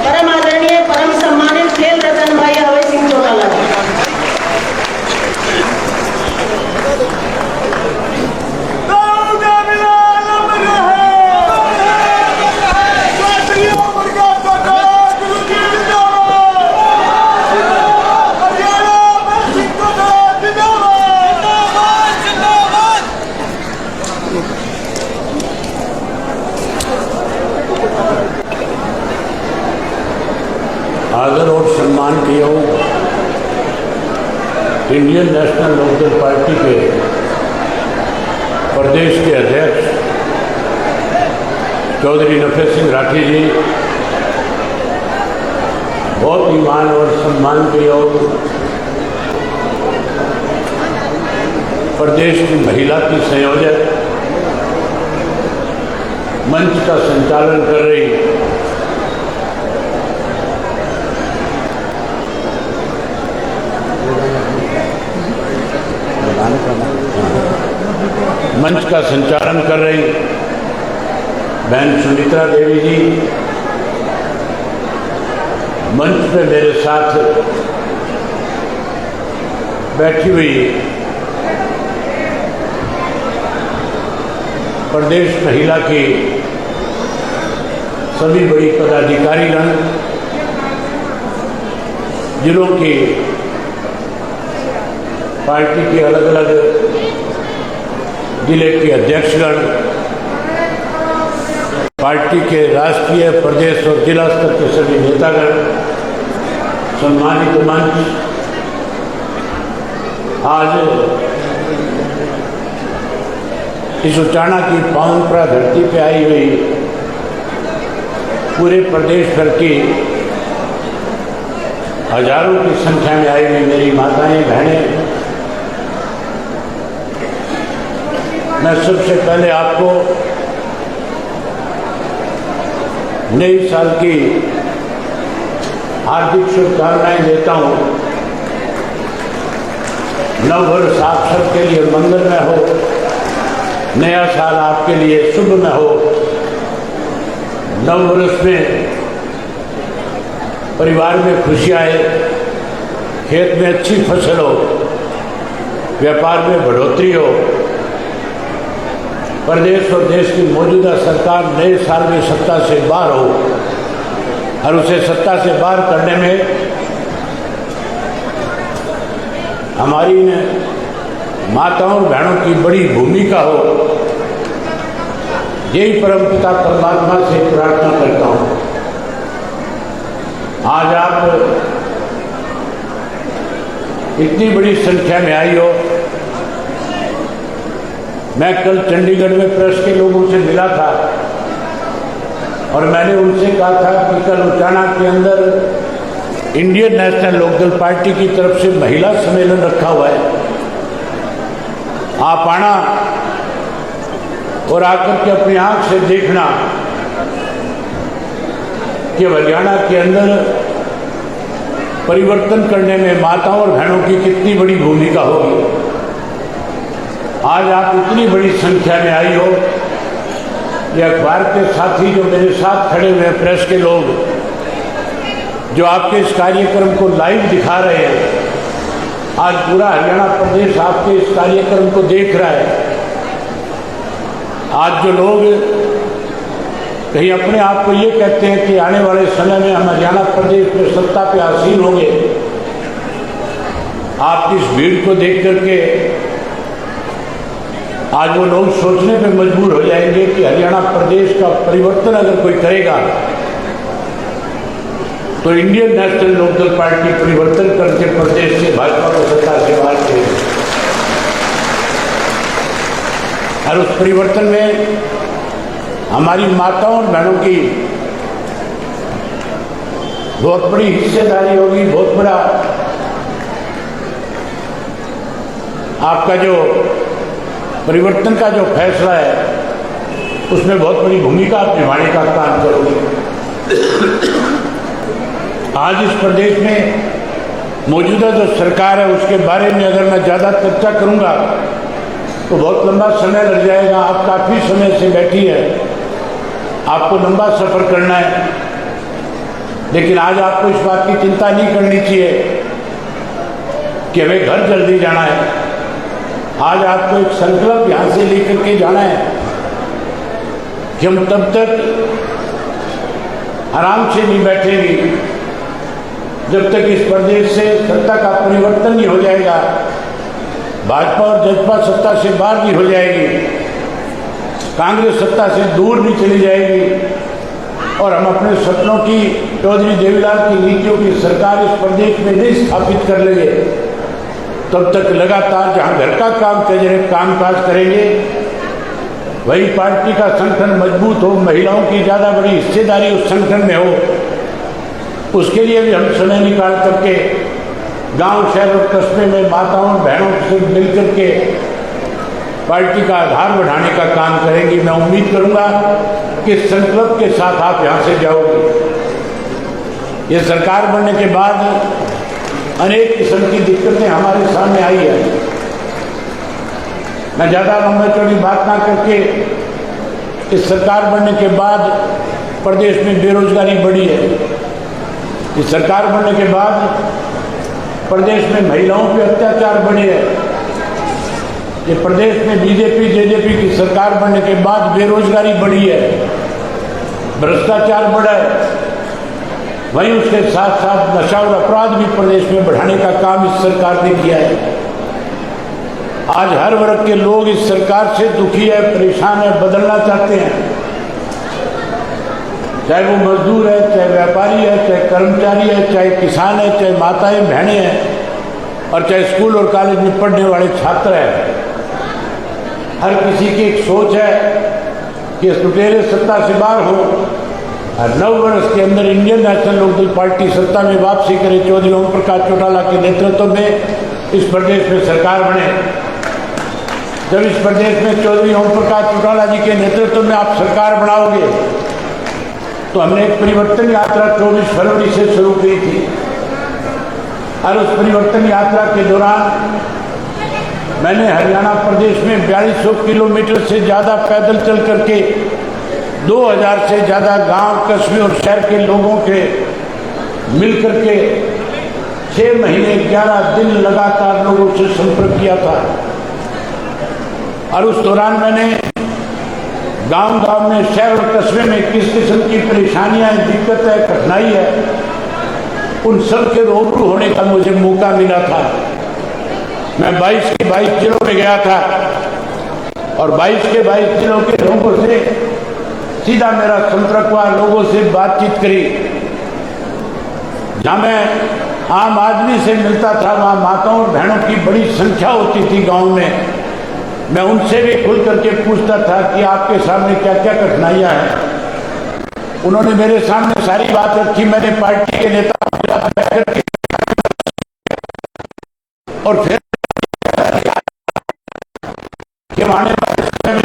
परम आदरणीय परम सम्मानित खेल रतन भाई अभय सिंह चौटाला जी। आदर और सम्मान के योग इंडियन नेशनल लोकदल पार्टी के प्रदेश के अध्यक्ष चौधरी नफे सिंह राठी जी, बहुत ही मान और सम्मान के योग प्रदेश की महिला की संयोजक, मंच का संचालन कर रही मंच का संचालन कर रही बहन सुमित्रा देवी जी, मंच पे मेरे साथ बैठी हुई प्रदेश महिला की सभी बड़ी पदाधिकारीगण, जिलों की पार्टी के अलग अलग जिले के अध्यक्षगण, पार्टी के राष्ट्रीय, प्रदेश और जिला स्तर के सभी नेतागण, सम्मानित मंच, आज इस उचाना की पावनपुरा धरती पे आई हुई पूरे प्रदेश भर की हजारों की संख्या में आई हुई मेरी माताएं, बहनें, मैं सबसे पहले आपको नए साल की हार्दिक शुभकामनाएं देता हूं। नव वर्ष आप सबके लिए मंगलमय हो, नया साल आपके लिए शुभमय हो। नव वर्ष में परिवार में खुशियां आए, खेत में अच्छी फसल हो, व्यापार में बढ़ोतरी हो, प्रदेश और देश की मौजूदा सरकार नए साल में सत्ता से बाहर हो और उसे सत्ता से बाहर करने में हमारी माताओं और बहनों की बड़ी भूमिका हो, यही परमपिता परमात्मा से प्रार्थना करता हूं। आज आप इतनी बड़ी संख्या में आई हो। मैं कल चंडीगढ़ में प्रेस के लोगों से मिला था और मैंने उनसे कहा था कि कल उचाना के अंदर इंडियन नेशनल लोकदल पार्टी की तरफ से महिला सम्मेलन रखा हुआ है, आप आना और आकर के अपनी आंख से देखना कि हरियाणा के अंदर परिवर्तन करने में माताओं और बहनों की कितनी बड़ी भूमिका होगी। आज आप इतनी बड़ी संख्या में आई हो। ये अखबार के साथी जो मेरे साथ खड़े हुए हैं, प्रेस के लोग जो आपके इस कार्यक्रम को लाइव दिखा रहे हैं, आज पूरा हरियाणा प्रदेश आपके इस कार्यक्रम को देख रहा है। आज जो लोग कहीं अपने आप को ये कहते हैं कि आने वाले समय में हम हरियाणा प्रदेश में सत्ता पे आसीन होंगे, आपकी इस भीड़ को देख करके आज वो लोग सोचने पे मजबूर हो जाएंगे कि हरियाणा प्रदेश का परिवर्तन अगर कोई करेगा तो इंडियन नेशनल लोकदल पार्टी परिवर्तन करके प्रदेश से भाजपा को सत्ता से बाहर करेगी। और उस परिवर्तन में हमारी माताओं और बहनों की बहुत बड़ी हिस्सेदारी होगी, बहुत बड़ा आपका जो परिवर्तन का जो फैसला है उसमें बहुत बड़ी भूमिका आप निभाने का काम करोगे। आज इस प्रदेश में मौजूदा जो सरकार है उसके बारे में अगर मैं ज़्यादा चर्चा करूंगा तो बहुत लंबा समय लग जाएगा। आप काफ़ी समय से बैठी है, आपको लंबा सफ़र करना है। लेकिन आज आपको इस बात की चिंता नहीं करनी चाहिए कि हमें घर जल्दी जाना है। आज आपको एक संकल्प यहां से लेकर के जाना है कि हम तब तक आराम से नहीं बैठेंगे जब तक इस प्रदेश से सत्ता का परिवर्तन नहीं हो जाएगा, भाजपा और जसपा सत्ता से बाहर नहीं हो जाएगी, कांग्रेस सत्ता से दूर नहीं चली जाएगी और हम अपने सपनों की चौधरी देवीलाल की नीतियों की सरकार इस प्रदेश में नहीं स्थापित कर लेंगे, तब तक लगातार जहां घर का काम काज करेंगे, वही पार्टी का संगठन मजबूत हो, महिलाओं की ज़्यादा बड़ी हिस्सेदारी उस संगठन में हो। उसके लिए भी हम समय निकाल करके गांव, शहर और कस्बे में माताओं बहनों से मिलकर के पार्टी का आधार बढ़ाने का काम करेंगे। मैं उम्मीद करूंगा कि संकल्प के साथ आप यहां से जाओगे। ये सरकार बनने के बाद अनेक किस्म की दिक्कतें हमारे सामने आई है। मैं ज़्यादा लंबी चौड़ी बात ना करके, इस सरकार बनने के बाद प्रदेश में बेरोजगारी बढ़ी है। इस सरकार बनने के बाद प्रदेश में महिलाओं पे अत्याचार बढ़े है। ये प्रदेश में बीजेपी जेजेपी की सरकार बनने के बाद बेरोजगारी बढ़ी है, भ्रष्टाचार बढ़ा है। वहीं उसके साथ साथ नशा और अपराध भी प्रदेश में बढ़ाने का काम इस सरकार ने किया है। आज हर वर्ग के लोग इस सरकार से दुखी है, परेशान है, बदलना चाहते हैं। चाहे वो मजदूर है, चाहे व्यापारी है, चाहे कर्मचारी है, चाहे किसान है, चाहे माताएं बहनें हैं और चाहे स्कूल और कॉलेज में पढ़ने वाले छात्र हैं। हर किसी की एक सोच है कि लुटेरे सत्ता से बाहर हो और 9 वर्ष के अंदर इंडियन नेशनल लोकदल पार्टी सत्ता में वापसी करे, चौधरी ओम प्रकाश चौटाला के नेतृत्व में इस प्रदेश में सरकार बने। जब इस प्रदेश में चौधरी ओम प्रकाश चौटाला जी के नेतृत्व में आप सरकार बनाओगे तो हमने एक परिवर्तन यात्रा 24 फरवरी से शुरू की थी और उस परिवर्तन यात्रा के दौरान मैंने हरियाणा प्रदेश में 4200 किलोमीटर से ज़्यादा पैदल चल करके 2000 से ज़्यादा गांव, कस्बे और शहर के लोगों के मिल करके 6 महीने 11 दिन लगातार लोगों से संपर्क किया था। और उस दौरान मैंने गांव-गांव में, शहर और कस्बे में किस किस्म की परेशानियां, दिक्कत है, कठिनाई है, उन सब के रूबरू होने का मुझे मौका मिला था। मैं 22 के 22 जिलों में गया था और 22 के 22 जिलों के लोगों से सीधा मेरा संपर्क हुआ, लोगों से बातचीत करी। जहाँ मैं आम आदमी से मिलता था वहाँ माताओं और बहनों की बड़ी संख्या होती थी गांव में। मैं उनसे भी खुल करके पूछता था कि आपके सामने क्या क्या कठिनाइयाँ हैं। उन्होंने मेरे सामने सारी बात रखी। मैंने पार्टी के नेताओं के साथ बैठ करके और फिर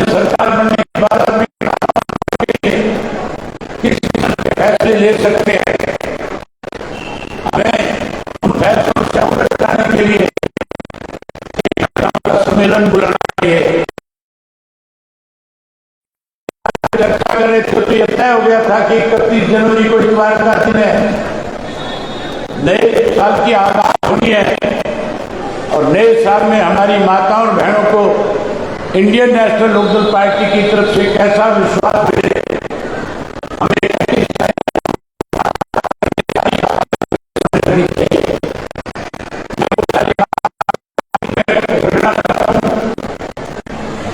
सरकार बनने के बाद किस फैसले ले सकते हैं, हमें उन फैसलों से अवगत कराने के लिए सम्मेलन बुलाना चाहिए। चर्चा कर रहे थे तो यह तय हो गया था कि 31 जनवरी को इतवार का दिन है, नए साल की आगाज होनी है और नए साल में हमारी माताओं और बहनों को इंडियन नेशनल लोकदल पार्टी की तरफ से कैसा विश्वास मिले, हमें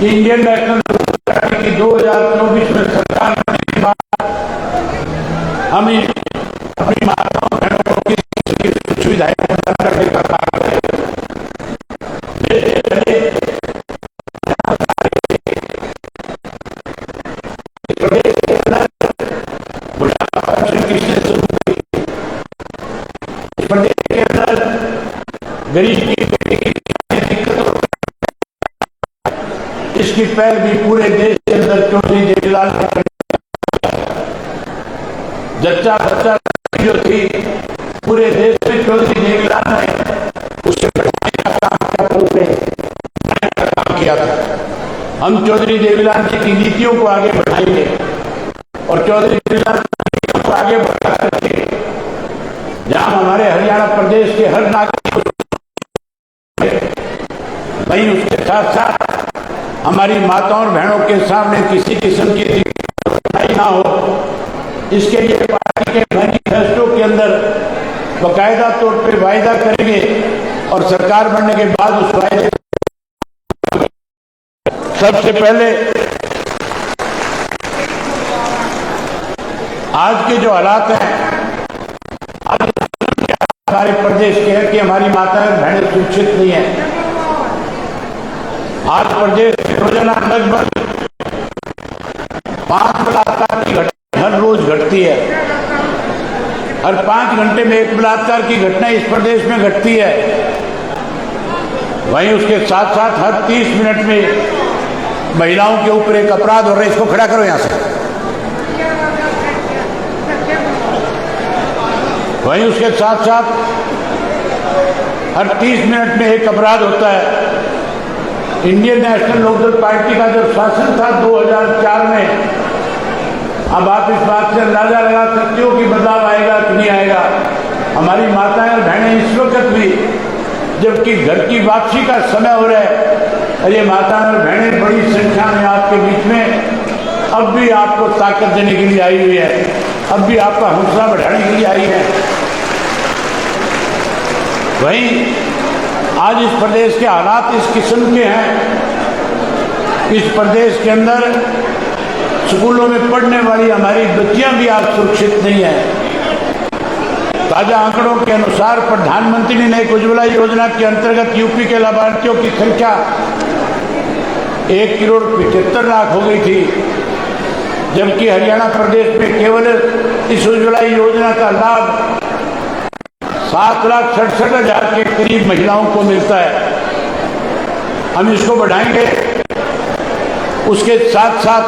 इंडियन नेशनल लोकदल पार्टी की 2024 में सरकार बनने के बाद हम अपनी माताओं बहनों को किस सुविधाएं प्रदान करने का काम करें। प्रदेश के अंदर गरीब की इसकी पहल भी पूरे देश के अंदर चौधरी देवीलाल ने जच्चा बच्चा जो थी पूरे देश में चौधरी देवीलाल ने उससे बढ़ाने का काम किया था। हम चौधरी देवीलाल जी की नीतियों को आगे बढ़ाएंगे और चौधरी देवीलाल को आगे बढ़ा करके जहां हमारे हरियाणा प्रदेश के हर नागरिक, वहीं उसके साथ साथ हमारी माताओं और बहनों के सामने किसी किस्म की दिक्कत ना हो, इसके लिए पार्टी के मैनिफेस्टो के अंदर बाकायदा तौर पर वायदा करेंगे और सरकार बनने के बाद उस वायदे सबसे पहले आज के जो हालात हैं, आज हमारे प्रदेश के हैं कि हमारी माताएं और बहनें सुरक्षित नहीं है। आज प्रदेश में रोजाना लगभग 5 बलात्कार की घटना हर रोज घटती है। हर 5 घंटे में एक बलात्कार की घटना इस प्रदेश में घटती है। वहीं उसके साथ साथ हर 30 मिनट में महिलाओं के ऊपर एक अपराध हो रहा है। इसको खड़ा करो यहां से। वहीं उसके साथ साथ हर 30 मिनट में एक अपराध होता है। इंडियन नेशनल लोकदल पार्टी का जो शासन था 2004 में, अब आप इस बात से अंदाजा लगा सकते हो कि बदलाव आएगा कि नहीं आएगा। हमारी माताएं और बहनें इस वक्त भी, जबकि घर की वापसी का समय हो रहा है, और ये माताएं और बहनें बड़ी संख्या में आपके बीच में अब भी आपको ताकत देने के लिए आई हुई है, अब भी आपका हौसला बढ़ाने के लिए आई है। वहीं आज इस प्रदेश के हालात इस किस्म के हैं, इस प्रदेश के अंदर स्कूलों में पढ़ने वाली हमारी बच्चियां भी आज सुरक्षित नहीं है। ताजा आंकड़ों के अनुसार प्रधानमंत्री ने एक उज्ज्वला योजना के अंतर्गत यूपी के लाभार्थियों की संख्या 1,75,00,000 हो गई थी, जबकि हरियाणा प्रदेश में केवल इस उज्ज्वला योजना का लाभ 7,67,000 के करीब महिलाओं को मिलता है। हम इसको बढ़ाएंगे। उसके साथ साथ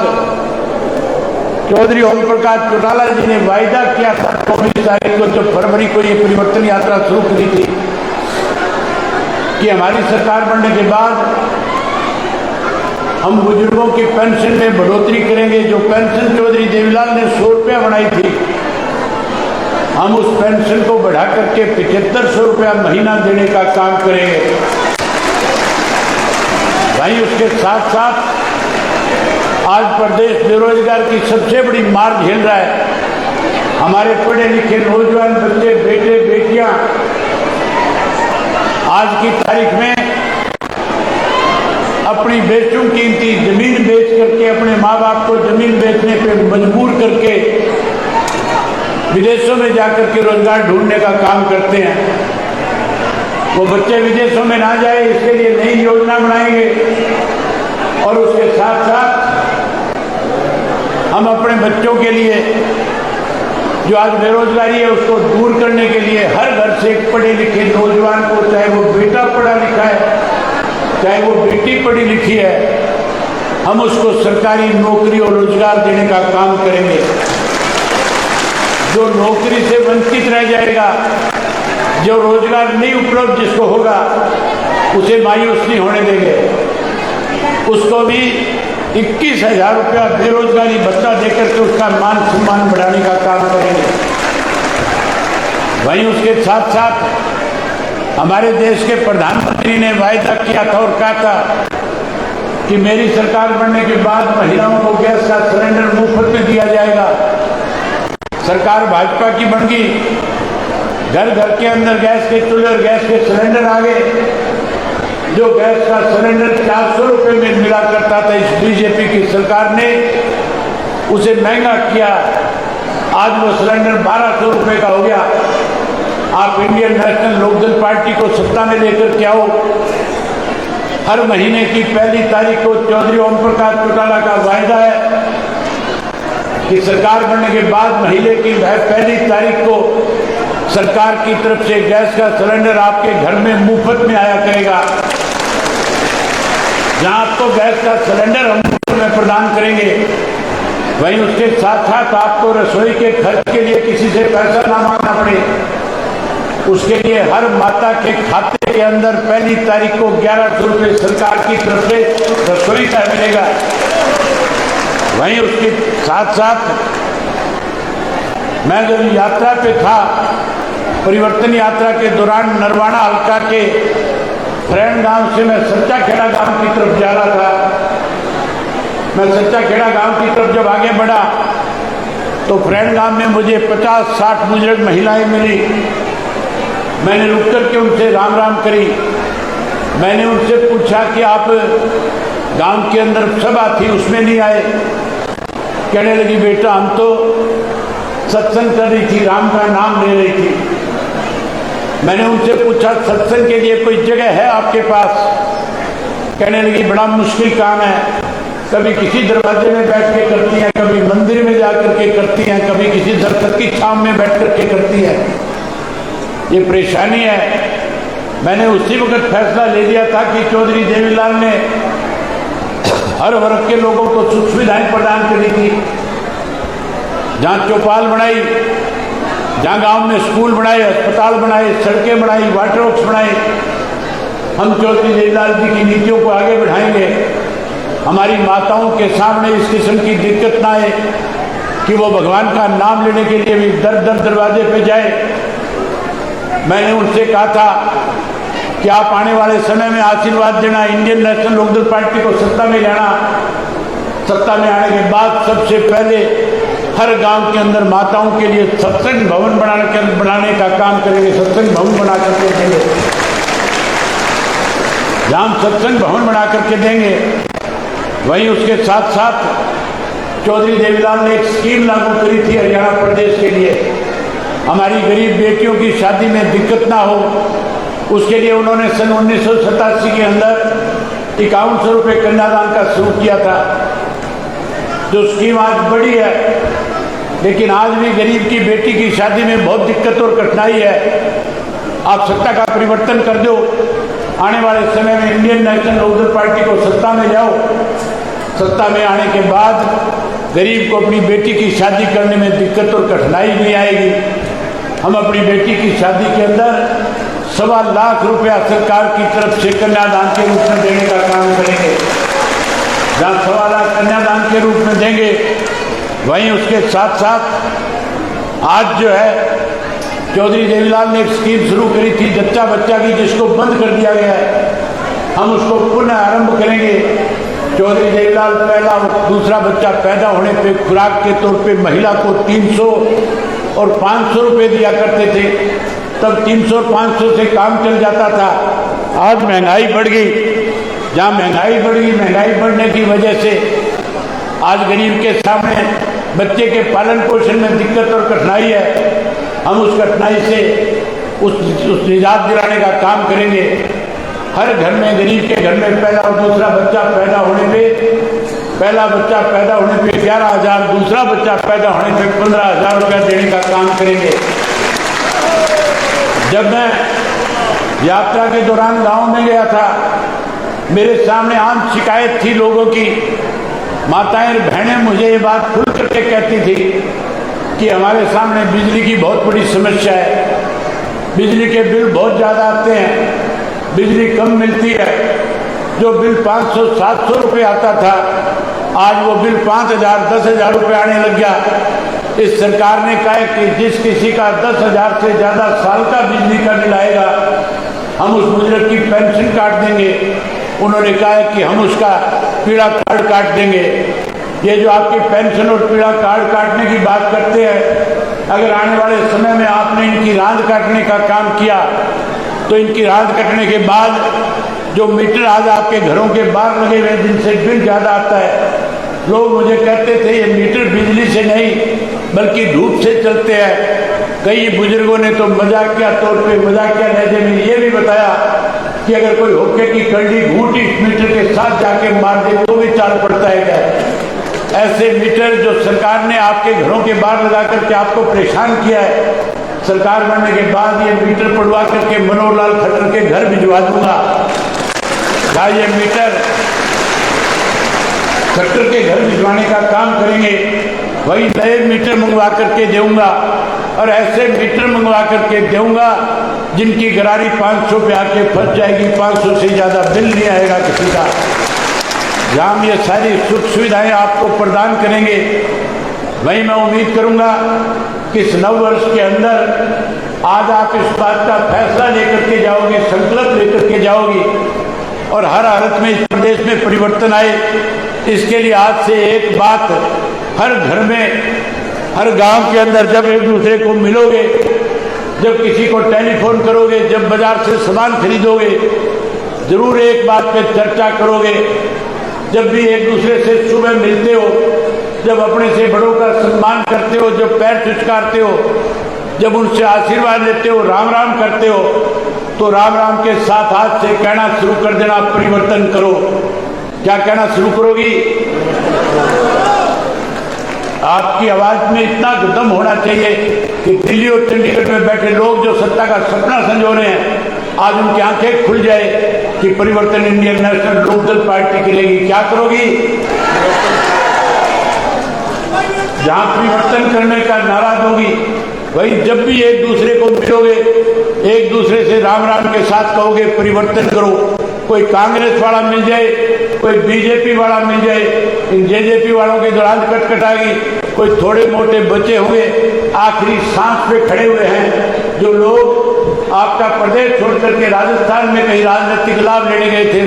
चौधरी ओम प्रकाश चौटाला जी ने वायदा किया था 24 तारीख को, जब फरवरी को ये परिवर्तन यात्रा शुरू करी थी, कि हमारी सरकार बनने के बाद हम बुजुर्गों की पेंशन में बढ़ोतरी करेंगे। जो पेंशन चौधरी देवीलाल ने 100 रुपया बनाई थी, हम उस पेंशन को बढ़ा करके 7500 रुपया महीना देने का काम करेंगे। वहीं उसके साथ साथ आज प्रदेश बेरोजगार की सबसे बड़ी मार झेल रहा है। हमारे पढ़े लिखे नौजवान बच्चे, बेटे बेटियां आज की तारीख में अपनी बेशुकीमती जमीन बेच करके, अपने माँ बाप को जमीन बेचने पे मजबूर करके विदेशों में जाकर के रोजगार ढूंढने का काम करते हैं। वो बच्चे विदेशों में ना जाए, इसके लिए नई योजना बनाएंगे। और उसके साथ साथ हम अपने बच्चों के लिए जो आज बेरोजगारी है उसको दूर करने के लिए हर घर से एक पढ़े लिखे नौजवान को, चाहे वो बेटा पढ़ा लिखा है, चाहे वो बेटी पढ़ी लिखी है, हम उसको सरकारी नौकरी और रोजगार देने का काम करेंगे। जो नौकरी से वंचित रह जाएगा, जो रोजगार नहीं उपलब्ध जिसको होगा, उसे मायूस नहीं होने देंगे। उसको भी 21,000 रुपया बेरोजगारी भत्ता देकर के उसका मान सम्मान बढ़ाने का काम करेंगे। वहीं उसके साथ साथ हमारे देश के प्रधानमंत्री ने वायदा किया था और कहा था कि मेरी सरकार बनने के बाद महिलाओं को गैस का सिलेंडर मुफ्त में दिया जाएगा। सरकार भाजपा की बन गई, घर घर के अंदर गैस के चूल्हे और गैस के सिलेंडर आ गए। जो गैस का सिलेंडर 400 रुपये में मिला करता था, इस बीजेपी की सरकार ने उसे महंगा किया। आज वो सिलेंडर 1200 रुपये का हो गया। आप इंडियन नेशनल लोकदल पार्टी को सत्ता में लेकर के आओ। हर महीने की पहली तारीख को चौधरी ओम प्रकाश चौटाला का वायदा है कि सरकार बनने के बाद महीने की पहली तारीख को सरकार की तरफ से गैस का सिलेंडर आपके घर में मुफ्त में आया करेगा। जहां आपको गैस का सिलेंडर हम मुफ्त में प्रदान करेंगे, वहीं उसके साथ साथ आपको रसोई के खर्च के लिए किसी से पैसा ना मांगना पड़े। उसके लिए हर माता के खाते के अंदर पहली तारीख को 1100 रुपये सरकार की तरफ से रसोई का मिलेगा। वहीं उसके साथ साथ मैं जब यात्रा पे था परिवर्तन यात्रा के दौरान नरवाना हल्का के फ्रेंड गांव से मैं सच्चा खेड़ा गांव की तरफ जा रहा था। मैं सच्चा खेड़ा गांव की तरफ जब आगे बढ़ा तो फ्रेंड गांव में मुझे 50-60 बुजुर्ग महिलाएं मिली। मैंने रुक करके उनसे राम राम करी। मैंने उनसे पूछा कि आप गांव के अंदर सभा थी उसमें नहीं आए? कहने लगी, बेटा हम तो सत्संग कर रही थी, राम का नाम ले रही थी। मैंने उनसे पूछा, सत्संग के लिए कोई जगह है आपके पास? कहने लगी, बड़ा मुश्किल काम है, कभी किसी दरवाजे में बैठ के करती हैं, कभी मंदिर में जा करके करती हैं, कभी किसी दरख्त की छांव में बैठ करके करती है। ये परेशानी है। मैंने उसी वक्त फैसला ले लिया था कि चौधरी देवीलाल ने हर वर्ग के लोगों को सुख सुविधाएं प्रदान करी थी। जहाँ चौपाल बनाई, जहाँ गांव में स्कूल बनाए, अस्पताल बनाए, सड़कें बनाई, वाटर वर्क्स बनाए, हम चौधरी देवीलाल जी की नीतियों को आगे बढ़ाएंगे। हमारी माताओं के सामने इस किस्म की दिक्कत ना आए कि वो भगवान का नाम लेने के लिए भी दर दर दरवाजे पे जाए। मैंने उनसे कहा था कि आप आने वाले समय में आशीर्वाद देना, इंडियन नेशनल लोकदल पार्टी को सत्ता में लाना। सत्ता में आने के बाद सबसे पहले हर गांव के अंदर माताओं के लिए सत्संग भवन बनाने का काम करेंगे। सत्संग भवन बना करके देंगे। जहाँ हम सत्संग भवन बना करके देंगे, वहीं उसके साथ साथ चौधरी देवीलाल ने एक स्कीम लागू करी थी हरियाणा प्रदेश के लिए। हमारी गरीब बेटियों की शादी में दिक्कत ना हो, उसके लिए उन्होंने सन 1987 के अंदर 5100 रुपये कन्यादान का शुरू किया था। जो स्कीम आज बड़ी है, लेकिन आज भी गरीब की बेटी की शादी में बहुत दिक्कत और कठिनाई है। आप सत्ता का परिवर्तन कर दो, आने वाले समय में इंडियन नेशनल लोकदल पार्टी को सत्ता में लाओ। सत्ता में आने के बाद गरीब को अपनी बेटी की शादी करने में दिक्कत और कठिनाई नहीं आएगी। हम अपनी बेटी की शादी के अंदर 1.25 लाख रुपया सरकार की तरफ से कन्यादान के रूप में देने का काम करेंगे। जहाँ 1.25 लाख कन्यादान के रूप में देंगे, वहीं उसके साथ साथ आज जो है चौधरी देवीलाल ने एक स्कीम शुरू करी थी जच्चा बच्चा की, जिसको बंद कर दिया गया है। हम उसको पुनः आरंभ करेंगे। चौधरी देवीलाल पहला और दूसरा बच्चा पैदा होने पे खुराक के तौर पे महिला को 300 और 500 रुपये दिया करते थे। तब 300 और 500 से काम चल जाता था। आज महंगाई बढ़ गई। जहाँ महंगाई बढ़ गई, महंगाई बढ़ने की वजह से आज गरीब के सामने बच्चे के पालन पोषण में दिक्कत और कठिनाई है। हम उस कठिनाई से उस निजात दिलाने का काम करेंगे। हर घर में, गरीब के घर में पहला और दूसरा बच्चा पैदा होने पे, पहला बच्चा पैदा होने पे 11,000, दूसरा बच्चा पैदा होने पे 15,000 रुपया देने का काम करेंगे। जब मैं यात्रा के दौरान गांव में गया था, मेरे सामने आम शिकायत थी लोगों की। माताएं और बहनें मुझे ये बात खुल करके कहती थी कि हमारे सामने बिजली की बहुत बड़ी समस्या है। बिजली के बिल बहुत ज़्यादा आते हैं, बिजली कम मिलती है। जो बिल 500-700 रुपये आता था, आज वो बिल 5,000-10,000 रुपये आने लग गया। इस सरकार ने कहा है कि जिस किसी का 10,000 से ज़्यादा साल का बिजली का बिल आएगा, हम उस बुजुर्ग की पेंशन काट देंगे। उन्होंने कहा है कि हम उसका पीड़ा कार्ड काट देंगे। ये जो आपकी पेंशन और पीड़ा कार्ड काटने की बात करते हैं, अगर आने वाले समय में आपने इनकी रांद काटने का काम किया, तो इनकी रांद कटने के बाद जो मीटर आज आपके घरों के बाहर लगे हुए, जिनसे बिल ज़्यादा आता है, लोग मुझे कहते थे ये मीटर बिजली से नहीं बल्कि धूप से चलते हैं। कई बुजुर्गों ने तो मजाकिया तौर पे, मजाकिया लहजे में ये भी बताया कि अगर कोई होके की कड़ी घूंटी मीटर के साथ जाके मार दे तो भी चाल पड़ता है क्या? ऐसे मीटर जो सरकार ने आपके घरों के बाहर लगा करके आपको परेशान किया है, सरकार बनने के बाद ये मीटर पड़वा करके मनोहर लाल खट्टर के घर भिजवा दूंगा। क्या ये मीटर खट्टर के घर भिजवाने का काम करेंगे, वही नए मीटर मंगवा करके दूंगा। और ऐसे मीटर मंगवा करके दूंगा जिनकी गरारी 500 पे आके फंस जाएगी, 500 से ज़्यादा बिल नहीं आएगा किसी का। जहाँ हम ये सारी सुख सुविधाएं आपको प्रदान करेंगे, वहीं मैं उम्मीद करूंगा कि इस नव वर्ष के अंदर आज आप इस बात का फैसला लेकर के जाओगे, संकल्प लेकर के जाओगी और हर हालत में इस प्रदेश में परिवर्तन आए। इसके लिए आज से एक बात हर घर में, हर गांव के अंदर जब एक दूसरे को मिलोगे, जब किसी को टेलीफोन करोगे, जब बाजार से सामान खरीदोगे, जरूर एक बात पे चर्चा करोगे। जब भी एक दूसरे से सुबह मिलते हो, जब अपने से बड़ों का सम्मान करते हो, जब पैर चुचकारते हो, जब उनसे आशीर्वाद लेते हो, राम राम करते हो, तो राम राम के साथ हाथ से कहना शुरू कर देना, परिवर्तन करो। क्या कहना शुरू करोगी? आपकी आवाज में इतना दम होना चाहिए कि दिल्ली और चंडीगढ़ में बैठे लोग जो सत्ता का सपना संजो रहे हैं, आज उनकी आंखें खुल जाए कि परिवर्तन इंडियन नेशनल लोकदल पार्टी करेगी। क्या करोगी? जहां परिवर्तन करने का नारा दोगी, वही जब भी एक दूसरे को मिलोगे, एक दूसरे से राम राम के साथ कहोगे परिवर्तन करो। कोई कांग्रेस वाला मिल जाए, कोई बीजेपी वाला मिल जाए, इन जेजेपी वालों की दौरान कटकटाएगी। कोई थोड़े मोटे बचे हुए आखिरी सांस पे खड़े हुए हैं, जो लोग आपका प्रदेश छोड़ करके राजस्थान में कहीं राजनीतिक लाभ लेने गए थे,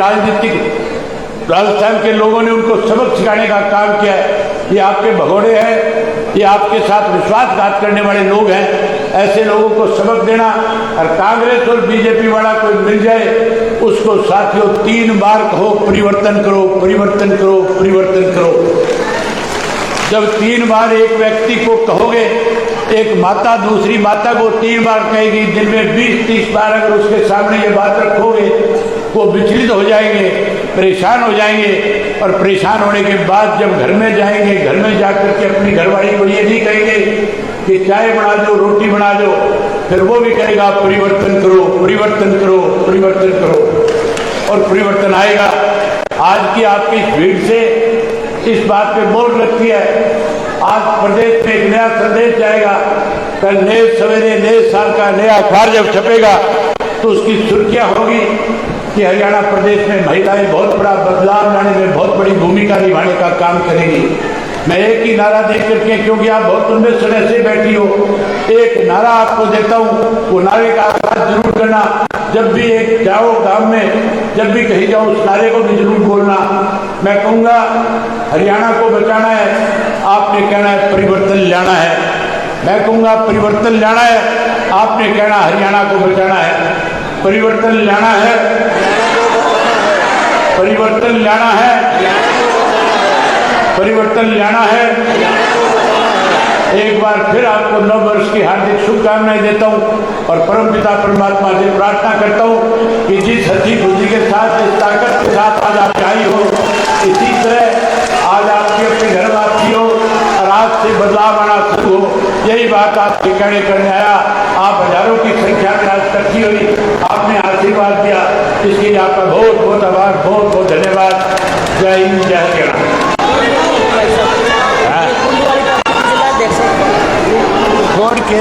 राजस्थान के लोगों ने उनको सबक सिखाने का काम किया है। ये आपके भगोड़े हैं, ये आपके साथ विश्वासघात करने वाले लोग हैं। ऐसे लोगों को सबक देना। और कांग्रेस और बीजेपी वाला कोई मिल जाए, उसको साथियों 3 बार कहो परिवर्तन करो, परिवर्तन करो, परिवर्तन करो। जब 3 बार एक व्यक्ति को कहोगे, एक माता दूसरी माता को 3 बार कहेगी, दिन में 20-30 बार अगर उसके सामने ये बात रखोगे, वो विचलित हो जाएंगे, परेशान हो जाएंगे। और परेशान होने के बाद जब घर में जाएंगे, घर में जाकर के अपनी घरवाली को ये नहीं कहेंगे कि चाय बना दो, रोटी बना दो, फिर वो भी कहेगा परिवर्तन करो, परिवर्तन करो, परिवर्तन करो, और परिवर्तन आएगा। आज की आपकी भीड़ से इस बात पे मोहर लगती है। आज प्रदेश में एक नया संदेश जाएगा। कल नए सवेरे नए साल का नया अखबार जब छपेगा तो उसकी सुर्खियां होगी कि हरियाणा प्रदेश में महिलाएं बहुत बड़ा बदलाव लाने में बहुत बड़ी भूमिका निभाने का काम करेंगी। मैं एक ही नारा दे करके, क्योंकि आप बहुत लंबे समय से बैठी हो, एक नारा आपको देता हूँ, वो नारे का आगाज जरूर करना। जब भी एक जाओ गांव में, जब भी कहीं जाओ, उस नारे को भी जरूर बोलना। मैं कहूँगा हरियाणा को बचाना है, आपने कहना है परिवर्तन लाना है। मैं कहूँगा परिवर्तन लाना है, आपने कहना हरियाणा को बचाना है। परिवर्तन लाना है, परिवर्तन लाना है, परिवर्तन लाना है। एक बार फिर आपको नव वर्ष की हार्दिक शुभकामनाएं देता हूं और परमपिता परमात्मा से प्रार्थना करता हूं कि जिस हंसी खुशी के साथ, इस ताकत के साथ आज आप आई हो, इसी तरह आज आपकी अपने घर वापसी हो और आज से बदलाव आना शुरू हो। यही बात आपसे कहने करने आया। आप हजारों की संख्या में आज इकट्ठी हुई, आपने आशीर्वाद दिया, इसके लिए आपका बहुत बहुत आभार, बहुत बहुत धन्यवाद। जय हिंद, जय हरियाणा।